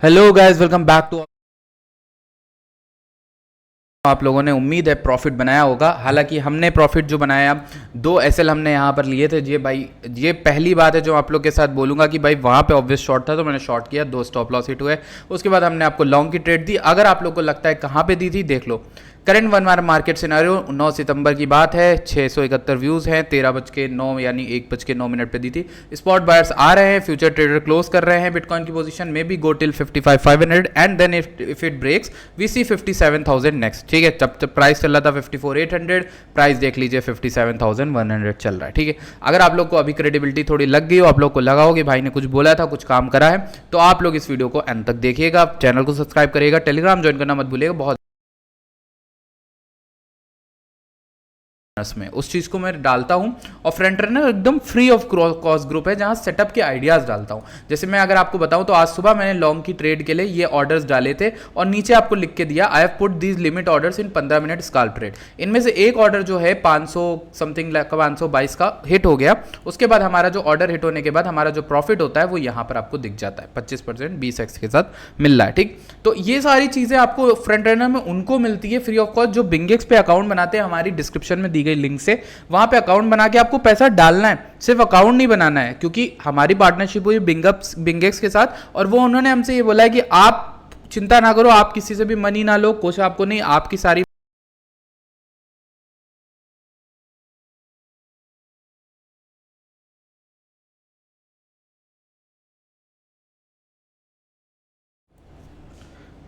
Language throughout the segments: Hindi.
Hello guys, welcome back to. आप लोगों ने उम्मीद है प्रॉफिट बनाया होगा। हालांकि हमने प्रॉफिट जो बनाया, दो एसएल हमने यहाँ पर लिए थे। ये भाई, ये पहली बात है जो आप लोग के साथ बोलूंगा कि भाई वहाँ पे ऑब्वियस शॉर्ट था तो मैंने शॉर्ट किया, दो स्टॉप लॉस हिट हुए। उसके बाद हमने आपको लॉन्ग की ट्रेड दी। अगर आप लोग को लगता है कहाँ पे दी थी, देख लो। करंट वन मार्केट सिनेरियो 9 सितंबर की बात है, 671 व्यूज़ हैं, 13:09 यानी 1:09 पे दी थी। स्पॉट बायर्स आ रहे हैं, फ्यूचर ट्रेडर क्लोज कर रहे हैं बिटकॉइन की पोजीशन में भी। Go till 55,500 and then if it breaks we see 57,000 next. ठीक है, जब प्राइस चल रहा था 54,800, प्राइस देख लीजिए 57,100 चल रहा है। ठीक है, अगर आप लोग को अभी क्रेडिबिलिटी थोड़ी लग गई हो, आप लोग को लगा हो कि भाई ने कुछ बोला था, कुछ काम करा है, तो आप लोग इस वीडियो को एंड तक देखिएगा, चैनल को सब्सक्राइब करिएगा, टेलीग्राम ज्वाइन करना मत भूलिएगा। बहुत में उस चीज़ को मैं डालता हूं, और फ्रंट रनर एकदम फ्री ऑफ कॉस्ट ग्रुप है जहां सेटअप के आइडियाज़ डालता हूं। जैसे मैं अगर आपको बताऊं तो आज सुबह मैंने लॉन्ग की ट्रेड के लिए ये ऑर्डर्स डाले थे और नीचे आपको लिख के दिया, I have put these limit orders in 15 minute scalp trade. इनमें से एक ऑर्डर जो है 500 समथिंग 522 का हिट हो गया। उसके बाद हमारा जो ऑर्डर हिट होने के बाद हमारा जो प्रॉफिट होता है वो यहाँ पर आपको दिख जाता है, 25% 20x के साथ मिल रहा है। ठीक, तो ये सारी चीज़ें आपको फ्रंट रनर में उनको मिलती है फ्री ऑफ कॉस्ट जो बिंगेक्स पे अकाउंट बनाते हैं। हमारी डिस्क्रिप्शन में दी गई लिंक से वहां पे अकाउंट बना के आपको पैसा डालना है, सिर्फ अकाउंट नहीं बनाना है, क्योंकि हमारी पार्टनरशिप हुई बिंगेक्स के साथ और वो उन्होंने हमसे ये बोला है कि आप चिंता ना करो, आप किसी से भी मनी ना लो, कुछ आपको नहीं, आपकी सारी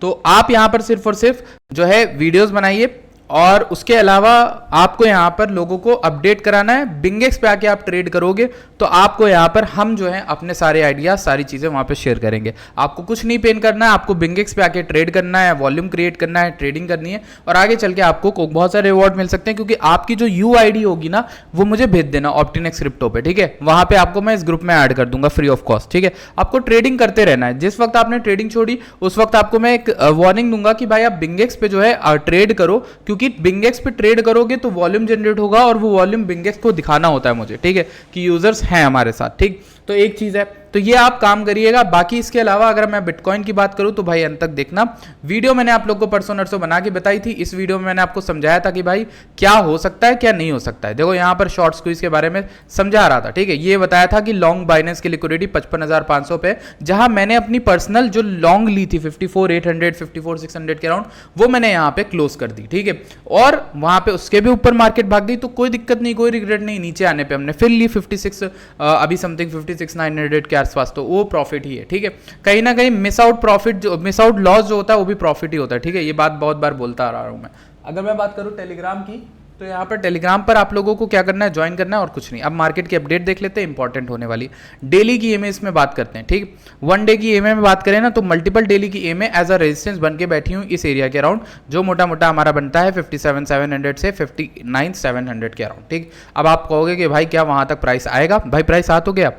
तो आप यहां पर सिर्फ और सिर्फ जो है वीडियोस बनाइए और उसके अलावा आपको यहाँ पर लोगों को अपडेट कराना है। बिंगेक्स पे आके आप ट्रेड करोगे तो आपको यहाँ पर हम जो है अपने सारे आइडियाज, सारी चीज़ें वहाँ पे शेयर करेंगे। आपको कुछ नहीं पेन करना है, आपको बिंगेक्स पे आके ट्रेड करना है, वॉल्यूम क्रिएट करना है, ट्रेडिंग करनी है और आगे चल के आपको बहुत सारे रिवॉर्ड मिल सकते हैं। क्योंकि आपकी जो UID होगी ना वो मुझे भेज देना ऑप्टिनेक्स क्रिप्टो पे। ठीक है, वहाँ पे आपको मैं इस ग्रुप में ऐड कर दूंगा फ्री ऑफ कॉस्ट। ठीक है, आपको ट्रेडिंग करते रहना है। जिस वक्त आपने ट्रेडिंग छोड़ी उस वक्त आपको मैं एक वार्निंग दूंगा कि भाई आप बिंगेक्स पे जो है ट्रेड करो, क्योंकि बिंगेक्स पे ट्रेड करोगे तो वॉल्यूम जनरेट होगा और वो वॉल्यूम बिंगेक्स को दिखाना होता है मुझे। ठीक है, कि यूजर्स हैं हमारे साथ। ठीक, तो एक चीज है, तो ये आप काम करिएगा। बाकी इसके अलावा अगर मैं बिटकॉइन की बात करूं तो भाई अंत तक देखना। वीडियो मैंने आप लोग को परसों नरसों बना के बताई थी। इस वीडियो में मैंने आपको समझाया था कि भाई क्या हो सकता है क्या नहीं हो सकता है। देखो यहाँ पर शॉर्ट स्क्वीज के बारे में समझा रहा था। ठीक है, ये बताया था कि लॉन्ग बाइनेंस की लिक्विडिटी 55,500 पे, जहां मैंने अपनी पर्सनल जो लॉन्ग ली थी 54,800 54,600 के अराउंड, वो मैंने यहाँ पे क्लोज कर दी। ठीक है, और वहां पे उसके भी ऊपर मार्केट भाग गई तो कोई दिक्कत नहीं, कोई रिग्रेट नहीं। नीचे आने पे हमने फिर ली 56 अभी समथिंग 56,900 के आसपास, तो वो प्रॉफिट ही है। ठीक है, कहीं ना कहीं मिस आउट प्रॉफिट, जो मिस आउट लॉस जो होता है वो भी प्रॉफिट ही होता है। ठीक है, ये बात बहुत बार बोलता आ रहा हूं मैं। अगर मैं बात करूं टेलीग्राम की, तो यहाँ पर टेलीग्राम पर आप लोगों को क्या करना है, ज्वाइन करना है और कुछ नहीं। अब मार्केट की अपडेट देख लेते हैं, इंपॉर्टेंट होने वाली। डेली की EMA इसमें बात करते हैं। ठीक, वन डे की EMA में बात करें ना तो मल्टीपल डेली की EMA एज अ रेजिस्टेंस बन के बैठी हूँ इस एरिया के अराउंड, जो मोटा मोटा हमारा बनता है 57,700 से 59,700 के अराउंड। ठीक, अब आप कहोगे कि भाई क्या वहां तक प्राइस आएगा? भाई प्राइस आ तो गया,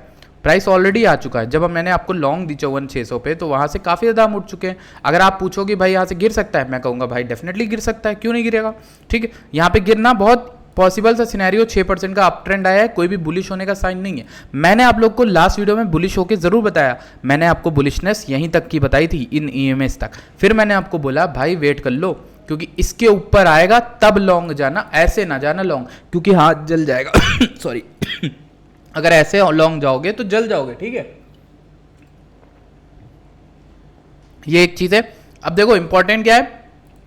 प्राइस ऑलरेडी आ चुका है। जब मैंने आपको लॉन्ग दी 54,600 पे तो वहां से काफ़ी ज़्यादा हम उठ चुके हैं। अगर आप पूछोगे भाई यहाँ से गिर सकता है, मैं कहूँगा भाई डेफिनेटली गिर सकता है, क्यों नहीं गिरेगा। ठीक है, यहाँ पे गिरना बहुत पॉसिबल सा सिनेरियो, 6% का अप ट्रेंड आया है, कोई भी बुलिश होने का साइन नहीं है। मैंने आप लोग को लास्ट वीडियो में बुलिश होकर जरूर बताया, मैंने आपको बुलिशनेस यहीं तक की बताई थी, इन EMS तक। फिर मैंने आपको बोला भाई वेट कर लो, क्योंकि इसके ऊपर आएगा तब लॉन्ग जाना, ऐसे ना जाना लॉन्ग, क्योंकि हाथ जल जाएगा सॉरी अगर ऐसे लॉन्ग जाओगे तो जल जाओगे। ठीक है, ये एक चीज है। अब देखो इंपॉर्टेंट क्या है,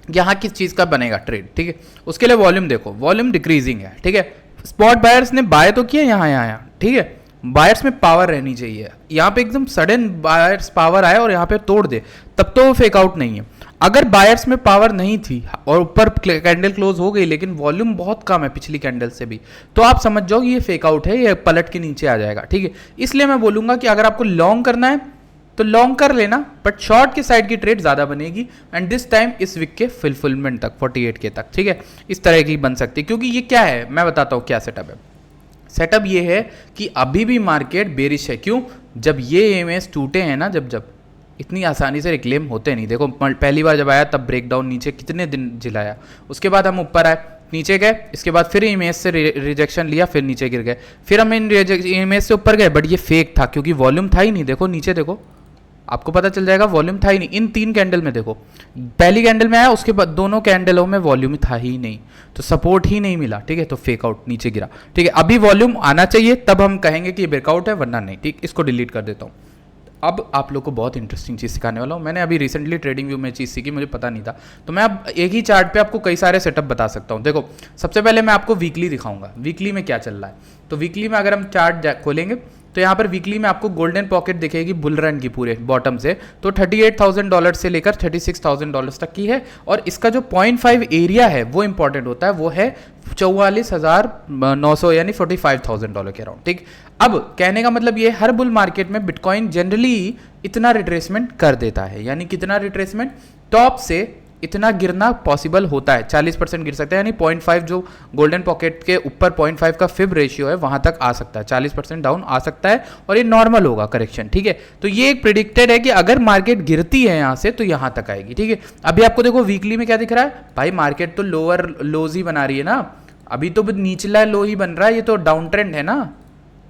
यहां किस चीज का बनेगा ट्रेड। ठीक है, उसके लिए वॉल्यूम देखो, वॉल्यूम डिक्रीजिंग है। ठीक है, स्पॉट बायर्स ने बाय तो किया यहाँ यहाँ यहाँ। ठीक है, बायर्स में पावर रहनी चाहिए। यहाँ पे एकदम सडन बायर्स पावर आए और यहाँ पे तोड़ दे, तब तो वो फेक आउट नहीं है। अगर बायर्स में पावर नहीं थी और ऊपर कैंडल क्लोज हो गई लेकिन वॉल्यूम बहुत कम है पिछली कैंडल से भी, तो आप समझ जाओ कि ये फेक आउट है, ये पलट के नीचे आ जाएगा। ठीक है, इसलिए मैं बोलूंगा कि अगर आपको लॉन्ग करना है तो लॉन्ग कर लेना, बट शॉर्ट की साइड की ट्रेड ज्यादा बनेगी एंड दिस टाइम इस वीक के फुलफिलमेंट तक 48 के तक। ठीक है, इस तरह की बन सकती है, क्योंकि ये क्या है मैं बताता हूं क्या सेटअप है। सेटअप ये है कि अभी भी मार्केट बेरिश है। क्यों? जब ये EMS टूटे हैं ना, जब इतनी आसानी से रिक्लेम होते नहीं। देखो पहली बार जब आया तब ब्रेकडाउन नीचे कितने दिन झिलाया, उसके बाद हम ऊपर आए, नीचे गए, इसके बाद फिर EMS से रिजेक्शन लिया, फिर नीचे गिर गए, फिर हम इन EMS से ऊपर गए, बट ये फेक था क्योंकि वॉल्यूम था ही नहीं। देखो नीचे देखो, आपको पता चल जाएगा वॉल्यूम था ही नहीं। इन 3 कैंडल में देखो, पहली कैंडल में आया, उसके बाद दोनों कैंडलों में वॉल्यूम था ही नहीं, तो सपोर्ट ही नहीं मिला, ठीक है, तो फेक आउट नीचे गिरा, ठीक है। अभी वॉल्यूम आना चाहिए, तब हम कहेंगे कि ये ब्रेकआउट है, वरना नहीं, ठीक। इसको डिलीट कर देता हूँ। अब आप लोग को बहुत इंटरेस्टिंग चीज़ सिखाने वाला हूँ। मैंने अभी रिसेंटली ट्रेडिंग व्यू में चीज़ सीखी, मुझे पता नहीं था, तो मैं अब एक ही चार्ट पे आपको कई सारे सेटअप बता सकता हूँ। देखो, सबसे पहले मैं आपको वीकली दिखाऊंगा, वीकली में क्या चल रहा है। तो वीकली में अगर हम चार्ट खोलेंगे तो यहाँ पर वीकली में आपको गोल्डन पॉकेट दिखेगी बुल रन की पूरे बॉटम से, तो $38,000 से लेकर $36,000 तक की है। और इसका जो 0.5 एरिया है वो इंपॉर्टेंट होता है, वो है 44,900 यानी $45,000 के अराउंड, ठीक। अब कहने का मतलब ये, हर बुल मार्केट में बिटकॉइन जनरली इतना रिट्रेसमेंट कर देता है, यानी कितना रिट्रेसमेंट, टॉप से इतना गिरना पॉसिबल होता है, 40% गिर सकता है, यानी 0.5 जो गोल्डन पॉकेट के ऊपर 0.5 का फिब रेशियो है वहां तक आ सकता है, 40% डाउन आ सकता है, और ये नॉर्मल होगा करेक्शन, ठीक है। तो ये एक प्रिडिक्टेड है कि अगर मार्केट गिरती है यहां से तो यहां तक आएगी, ठीक है। अभी आपको देखो वीकली में क्या दिख रहा है भाई, मार्केट तो लोअर लोज ही बना रही है ना, अभी तो निचला लो ही बन रहा है, ये तो डाउन ट्रेंड है ना,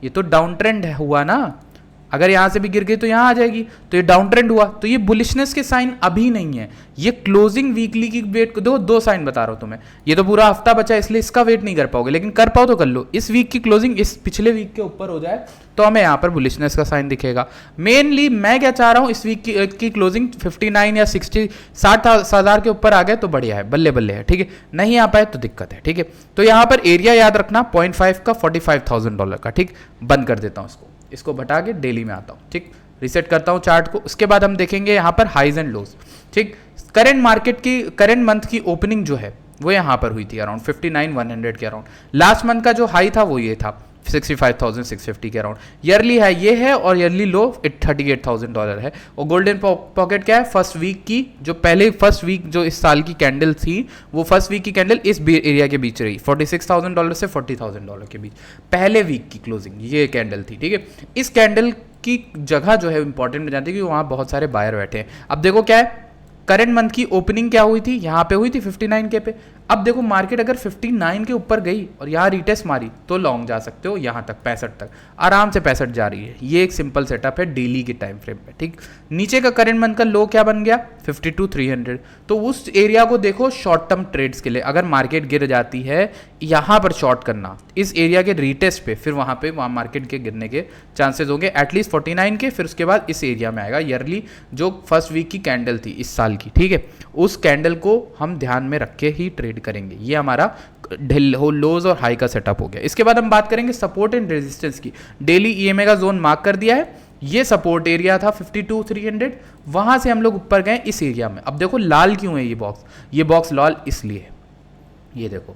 ये तो डाउन ट्रेंड हुआ ना। अगर यहां से भी गिर गई तो यहां आ जाएगी, तो ये डाउन ट्रेंड हुआ, तो ये बुलिशनेस के साइन अभी नहीं है, ये क्लोजिंग वीकली की वेट दो, 2 साइन बता रहा हूं तुम्हें। ये तो पूरा हफ्ता बचा, इसलिए इसका वेट नहीं कर पाओगे, लेकिन कर पाओ तो कर लो। इस वीक की क्लोजिंग इस पिछले वीक के ऊपर हो जाए तो हमें यहाँ पर बुलिशनेस का साइन दिखेगा। मेनली मैं क्या चाह रहा हूँ, इस वीक की क्लोजिंग 59 या 60,000 के ऊपर आ गए तो बढ़िया है, बल्ले बल्ले है, ठीक है। नहीं आ पाए तो दिक्कत है, ठीक है। तो यहाँ पर एरिया याद रखना 0.5 का $45,000 का, ठीक। बंद कर देता हूँ इसको भटा के डेली में आता हूँ, ठीक। रिसेट करता हूँ चार्ट को, उसके बाद हम देखेंगे यहाँ पर हाइज एंड लोज, ठीक। करंट मार्केट की करंट मंथ की ओपनिंग जो है वो यहाँ पर हुई थी अराउंड 59,100 के अराउंड। लास्ट मंथ का जो हाई था वो ये था 65,650 के अराउंड। ईयरली है ये है, और ईयरली लो $38,000 है। और गोल्डन पॉकेट क्या है, फर्स्ट वीक की, जो पहले फर्स्ट वीक जो इस साल की कैंडल थी, वो फर्स्ट वीक की कैंडल इस एरिया के बीच रही, $46,000 से $40,000 के बीच, पहले वीक की क्लोजिंग ये कैंडल थी, ठीक है। इस कैंडल की जगह जो है इंपॉर्टेंट में जानते हैं कि वहां बहुत सारे बायर बैठे हैं। अब देखो क्या है, करंट मंथ की ओपनिंग क्या हुई थी, यहां पे हुई थी 59 के पे। अब देखो मार्केट अगर 59 के ऊपर गई और यहाँ रिटेस्ट मारी तो लॉन्ग जा सकते हो, यहाँ तक 65 तक आराम से 65 जा रही है। ये एक सिंपल सेटअप है डेली के टाइम फ्रेम पे, ठीक। नीचे का करंट मंथ का लो क्या बन गया 52,300, तो उस एरिया को देखो शॉर्ट टर्म ट्रेड्स के लिए। अगर मार्केट गिर जाती है यहाँ पर शॉर्ट करना, इस एरिया के रिटेस्ट पे, फिर वहाँ मार्केट के गिरने के चांसेस होंगे एटलीस्ट 49 के। फिर उसके बाद इस एरिया में आएगा ईयरली जो फर्स्ट वीक की कैंडल थी इस साल की, ठीक है। उस कैंडल को हम ध्यान में रख के ही ट्रेड करेंगे। ये हमारा लोज और हाई का सेटअप हो गया। इसके बाद हम बात करेंगे सपोर्ट एंड रेजिस्टेंस की। डेली ईएमए का जोन मार्क कर दिया है, ये सपोर्ट एरिया था 52,300, वहां से हम लोग ऊपर गए इस एरिया में। अब देखो लाल क्यों है ये बॉक्स लाल इसलिए है, ये देखो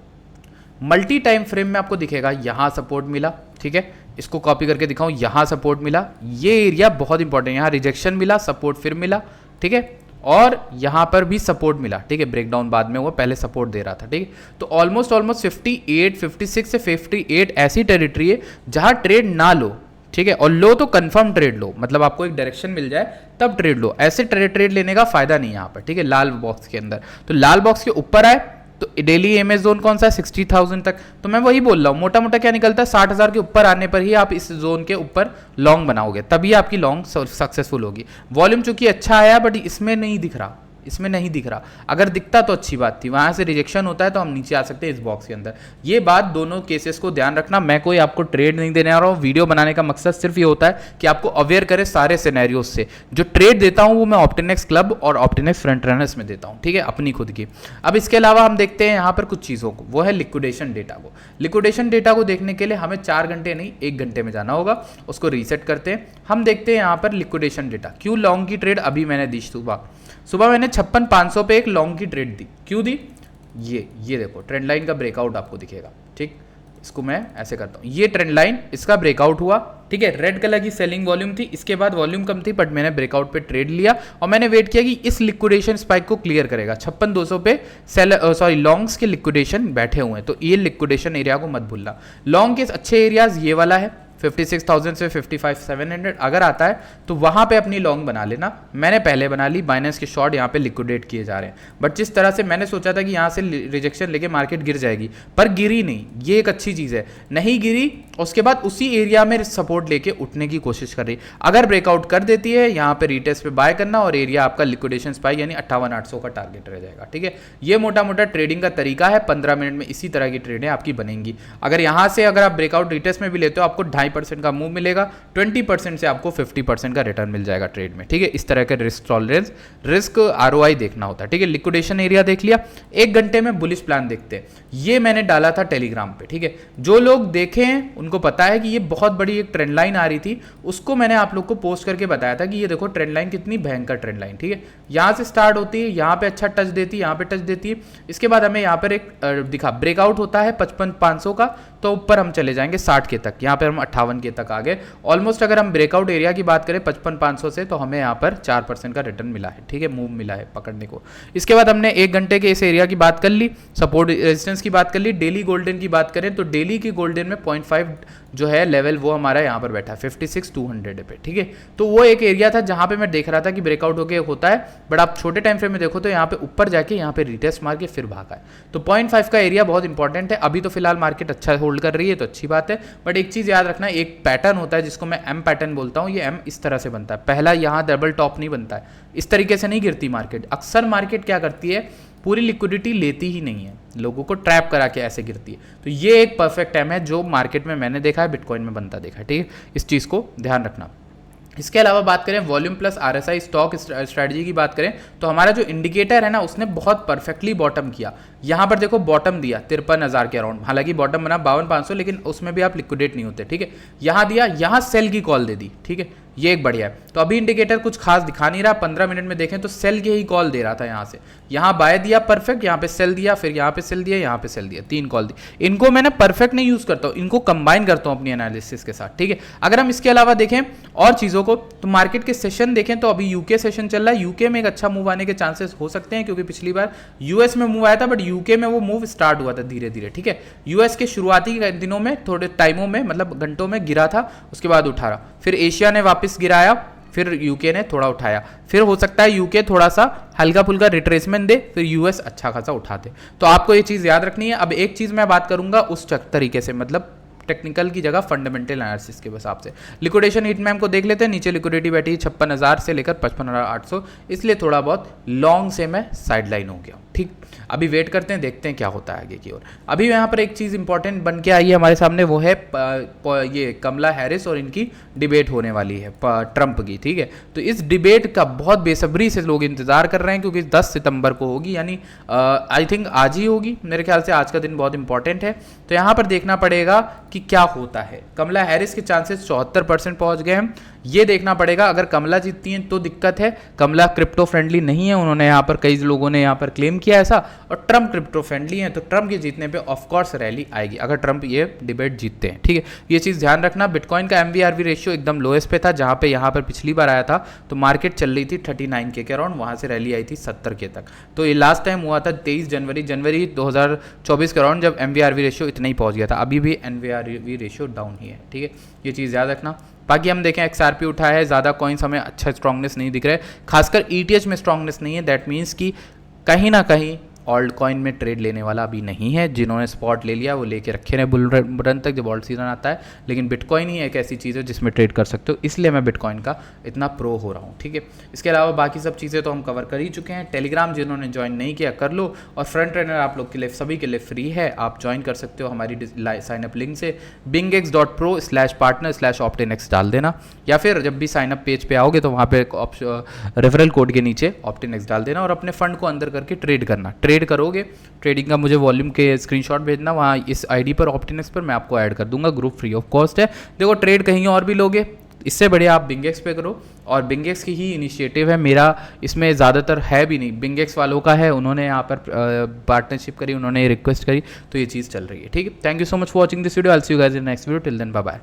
मल्टी टाइम फ्रेम में आपको दिखेगा, यहां सपोर्ट मिला, ठीक है। इसको कॉपी करके दिखाऊं, यहां सपोर्ट मिला, ये एरिया बहुत इंपॉर्टेंट है, यहां रिजेक्शन मिला, सपोर्ट फिर मिला, ठीक है। और यहां पर भी सपोर्ट मिला, ठीक है। ब्रेकडाउन बाद में हुआ, पहले सपोर्ट दे रहा था, ठीक है। तो ऑलमोस्ट 58, 56 से 58 ऐसी टेरिटरी है जहां ट्रेड ना लो, ठीक है। और लो तो कंफर्म ट्रेड लो, मतलब आपको एक डायरेक्शन मिल जाए तब ट्रेड लो, ऐसे ट्रेड लेने का फायदा नहीं यहाँ पर, ठीक है। लाल बॉक्स के अंदर, तो लाल बॉक्स के ऊपर आए तो डेली एमएस जोन कौन सा है 60,000 तक। तो मैं वही बोल रहा हूँ, मोटा मोटा क्या निकलता है 60,000 के ऊपर आने पर ही आप इस जोन के ऊपर लॉन्ग बनाओगे, तभी आपकी लॉन्ग सक्सेसफुल होगी। वॉल्यूम चूंकि अच्छा आया बट इसमें नहीं दिख रहा, इसमें नहीं दिख रहा। अगर दिखता तो अच्छी बात थी, वहां से रिजेक्शन होता है तो हम नीचे आ सकते हैं इस बॉक्स के अंदर। ये बात दोनों केसेस को ध्यान रखना। मैं कोई आपको ट्रेड नहीं देने आ रहा हूँ, वीडियो बनाने का मकसद सिर्फ ये होता है कि आपको अवेयर करे सारे सिनेरियोज से। जो ट्रेड देता हूँ वो मैं ऑप्टिनेक्स क्लब और ऑप्टिनेक्स फ्रंट रनर्स में देता हूँ, ठीक है, अपनी खुद की। अब इसके अलावा हम देखते हैं यहाँ पर कुछ चीज़ों को, वो है लिक्विडेशन डेटा को। लिक्विडेशन डेटा को देखने के लिए हमें 4 घंटे नहीं 1 घंटे में जाना होगा, उसको रीसेट करते हैं। हम देखते हैं यहाँ पर लिक्विडेशन डेटा। क्यों लॉन्ग की ट्रेड अभी मैंने दी, सुबह मैंने 56,500 पे एक लॉन्ग की ट्रेड दी। क्यों दी, ये देखो ट्रेंड लाइन का ब्रेकआउट आपको दिखेगा, ठीक। इसको मैं ऐसे करता हूँ, ये ट्रेंड लाइन इसका ब्रेकआउट हुआ, ठीक है। रेड कलर की सेलिंग वॉल्यूम थी, इसके बाद वॉल्यूम कम थी बट मैंने ब्रेकआउट पे ट्रेड लिया और मैंने वेट किया कि इस लिक्विडेशन स्पाइक को क्लियर करेगा। 56,200 पे लॉन्ग्स के लिक्विडेशन बैठे हुए हैं, तो ये लिक्विडेशन एरिया को मत भूलना। लॉन्ग के अच्छे एरियाज ये वाला है 56,000 से 55,700 अगर आता है तो वहाँ पे अपनी लॉन्ग बना लेना। मैंने पहले बना ली, बाइनेंस के शॉर्ट यहाँ पे लिक्विडेट किए जा रहे हैं। बट जिस तरह से मैंने सोचा था कि यहाँ से रिजेक्शन लेके मार्केट गिर जाएगी, पर गिरी नहीं, ये एक अच्छी चीज़ है, नहीं गिरी। उसके बाद उसी एरिया में सपोर्ट लेके उठने की कोशिश कर रही, अगर ब्रेकआउट कर देती है यहाँ पे रीटेस्ट पे बाय करना और एरिया आपका लिक्विडेशन स्पाइक यानी 58,800 का टारगेट रह जाएगा। ठीक है, ये मोटा मोटा ट्रेडिंग का तरीका है। 15 मिनट में इसी तरह की ट्रेडें आपकी बनेंगी। अगर यहाँ से अगर आप ब्रेकआउट रीटेस्ट में भी लेते हो आपको 2.5% का मूव मिलेगा, 20% से आपको 50% का रिटर्न मिल जाएगा ट्रेड में। ठीक है, इस तरह के रिस्क टॉलरेंस, रिस्क ROI देखना होता है। ठीक है, लिक्विडेशन एरिया देख लिया। 1 घंटे में बुलिश प्लान देखते हैं, ये मैंने डाला था टेलीग्राम पे। ठीक है, जो लोग देखें उनको पता है कि ये बहुत बड़ी एक ट्रेंड लाइन आ रही थी, उसको मैंने आप लोग को पोस्ट करके बताया था कि ये देखो ट्रेंड लाइन कितनी भयंकर ट्रेंड लाइन। ठीक है, यहाँ से स्टार्ट होती है, यहाँ पे अच्छा टच देती है, यहाँ पे टच देती है, इसके बाद हमें यहाँ पर एक दिखा ब्रेकआउट होता है 55,500 का, तो ऊपर हम चले जाएंगे 60 के तक, यहाँ पे हम 58 के तक आ गए ऑलमोस्ट। अगर हम ब्रेकआउट एरिया की बात करें 55,500 से, तो हमें यहाँ पर 4% का रिटर्न मिला है। ठीक है, मूव मिला है पकड़ने को। इसके बाद हमने 1 घंटे के इस एरिया की बात कर ली, सपोर्ट रेजिस्टेंस की बात कर ली। डेली गोल्डन की बात करें तो डेली की गोल्डन में 0.5 जो है लेवल वो हमारा यहाँ पर बैठा है 56,200 पे। ठीक है, तो वो एक एरिया था जहाँ पे मैं देख रहा था कि ब्रेकआउट होके होता है, बट आप छोटे टाइम फ्रेम में देखो तो यहाँ पे ऊपर जाके यहाँ पे रिटेस्ट मार के फिर भागा है। तो 0.5 का एरिया बहुत इंपॉर्टेंट है। अभी तो फिलहाल मार्केट अच्छा होल्ड कर रही है तो अच्छी बात है, बट एक चीज़ याद रखना, एक पैटर्न होता है जिसको मैं M पैटर्न बोलता हूँ। ये M इस तरह से बनता है, पहला यहाँ डबल टॉप नहीं बनता है, इस तरीके से नहीं गिरती मार्केट। अक्सर मार्केट क्या करती है, पूरी लिक्विडिटी लेती ही नहीं है, लोगों को ट्रैप करा के ऐसे गिरती है। तो ये एक परफेक्ट टाइम है जो मार्केट में मैंने देखा है, बिटकॉइन में बनता देखा है। ठीक है, इस चीज़ को ध्यान रखना। इसके अलावा बात करें volume plus RSI stock strategy की बात करें तो हमारा जो इंडिकेटर है ना, उसने बहुत परफेक्टली बॉटम किया। यहाँ पर देखो बॉटम दिया 53,000 के अराउंड, हालांकि बॉटम बना 52,500, लेकिन उसमें भी आप लिक्विडेट नहीं होते। ठीक है, यहाँ दिया, यहाँ सेल की कॉल दे दी। ठीक है, ये एक बढ़िया है। तो अभी इंडिकेटर कुछ खास दिखा नहीं रहा, 15 मिनट में देखें तो सेल की ही कॉल दे रहा था। यहाँ से यहाँ बाय दिया परफेक्ट, यहाँ पे सेल दिया, फिर यहाँ पे सेल दिया, यहाँ पे सेल दिया, 3 कॉल दी। इनको मैंने परफेक्ट नहीं यूज करता हूँ, इनको कंबाइन करता हूँ अपनी एनालिसिस के साथ। ठीक है, अगर हम इसके अलावा देखें और चीज़ों को तो मार्केट के सेशन देखें तो अभी यूके सेशन चल रहा है। यूके में एक अच्छा मूव आने के चांसेस हो सकते हैं, क्योंकि पिछली बार यूएस में मूव आया था, बट यूके में वो मूव स्टार्ट हुआ था धीरे धीरे। ठीक है, यूएस के शुरुआती दिनों में थोड़े टाइमों में मतलब घंटों में गिरा था, उसके बाद उठा रहा, फिर एशिया ने वापस गिराया, फिर यूके ने थोड़ा उठाया, फिर हो सकता है यूके थोड़ा सा हल्का फुल्का रिट्रेसमेंट दे, फिर यूएस अच्छा खासा उठाते। तो आपको ये चीज़ याद रखनी है। अब एक चीज़ मैं बात करूंगा उस तरीके से, मतलब टेक्निकल की जगह फंडामेंटल एनालिसिस के हिसाब से। लिक्विडेशन हीट मैप को देख लेते हैं। नीचे लिक्विडिटी बैठी है 56,000 से लेकर 55,800, इसलिए थोड़ा बहुत लॉन्ग से मैं साइडलाइन हो गया। ठीक, अभी वेट करते हैं, देखते हैं क्या होता है आगे की ओर। अभी यहाँ पर एक चीज़ इंपॉर्टेंट बन के आई है हमारे सामने, वो है ये कमला हैरिस और इनकी डिबेट होने वाली है ट्रंप की। ठीक है, तो इस डिबेट का बहुत बेसब्री से लोग इंतजार कर रहे हैं, क्योंकि 10 सितंबर को होगी, यानी आई थिंक आज ही होगी मेरे ख्याल से। आज का दिन बहुत इंपॉर्टेंट है, तो यहाँ पर देखना पड़ेगा कि क्या होता है। कमला हैरिस के चांसेस 74% पहुंच गए हैं, ये देखना पड़ेगा। अगर कमला जीतती हैं तो दिक्कत है, कमला क्रिप्टो फ्रेंडली नहीं है, उन्होंने यहाँ पर कई लोगों ने यहाँ पर क्लेम किया ऐसा, और ट्रंप क्रिप्टो फ्रेंडली है, तो ट्रंप के जीतने पे ऑफ कोर्स रैली आएगी अगर ट्रंप ये डिबेट जीतते हैं। ठीक है, ये चीज़ ध्यान रखना। बिटकॉइन का MVRV रेशियो एकदम लोएस्ट पे था, जहाँ पे यहाँ पर पिछली बार आया था तो मार्केट चल रही थी 39K के अराउंड, वहाँ से रैली आई थी 70K तक। तो ये लास्ट टाइम हुआ था 23 जनवरी 2024 के अराउंड, जब MVRV रेशियो इतना ही पहुँच गया था। अभी भी MVRV रेशियो डाउन ही है। ठीक है, ये चीज़ याद रखना। बाकी हम देखें XRP उठा है, ज़्यादा कॉइन्स हमें अच्छा स्ट्रॉन्गनेस नहीं दिख रहा है, खासकर ETH में स्ट्रॉन्गनेस नहीं है। दैट मीन्स कि कहीं ना कहीं ऑल्ट कॉइन में ट्रेड लेने वाला अभी नहीं है। जिन्होंने स्पॉट ले लिया वो लेके रखे रहे बुल रन तक जब ऑल्ट सीजन आता है, लेकिन बिटकॉइन ही एक ऐसी चीज़ है जिसमें ट्रेड कर सकते हो, इसलिए मैं बिटकॉइन का इतना प्रो हो रहा हूँ। ठीक है, इसके अलावा बाकी सब चीज़ें तो हम कवर कर ही चुके हैं। टेलीग्राम जिन्होंने ज्वाइन नहीं किया कर लो, और फ्रंट रनर आप लोग के लिए सभी के लिए फ्री है, आप ज्वाइन कर सकते हो हमारी साइनअप लिंक से bingex.pro/partner/optinx डाल देना, या फिर जब भी साइनअप पेज पे आओगे तो वहाँ पे रेफरल कोड के नीचे optinx डाल देना और अपने फंड को अंदर करके ट्रेड करना। ट्रेड करोगे, ट्रेडिंग का मुझे वॉल्यूम के स्क्रीनशॉट भेजना, वहाँ इस आईडी पर optinx पर मैं आपको ऐड कर दूंगा, ग्रुप फ्री ऑफ कॉस्ट है। देखो ट्रेड कहीं और भी लोगे, इससे बढ़िया आप बिंगेक्स पे करो, और बिंगेक्स की ही इनिशिएटिव है मेरा, इसमें ज़्यादातर है भी नहीं, बिंगेक्स वालों का है, उन्होंने यहाँ पर पार्टनरशिप करी, उन्होंने रिक्वेस्ट करी, तो ये चीज़ चल रही है। ठीक है, thank you so much for watching this video, I will see you guys in next video, till then bye bye.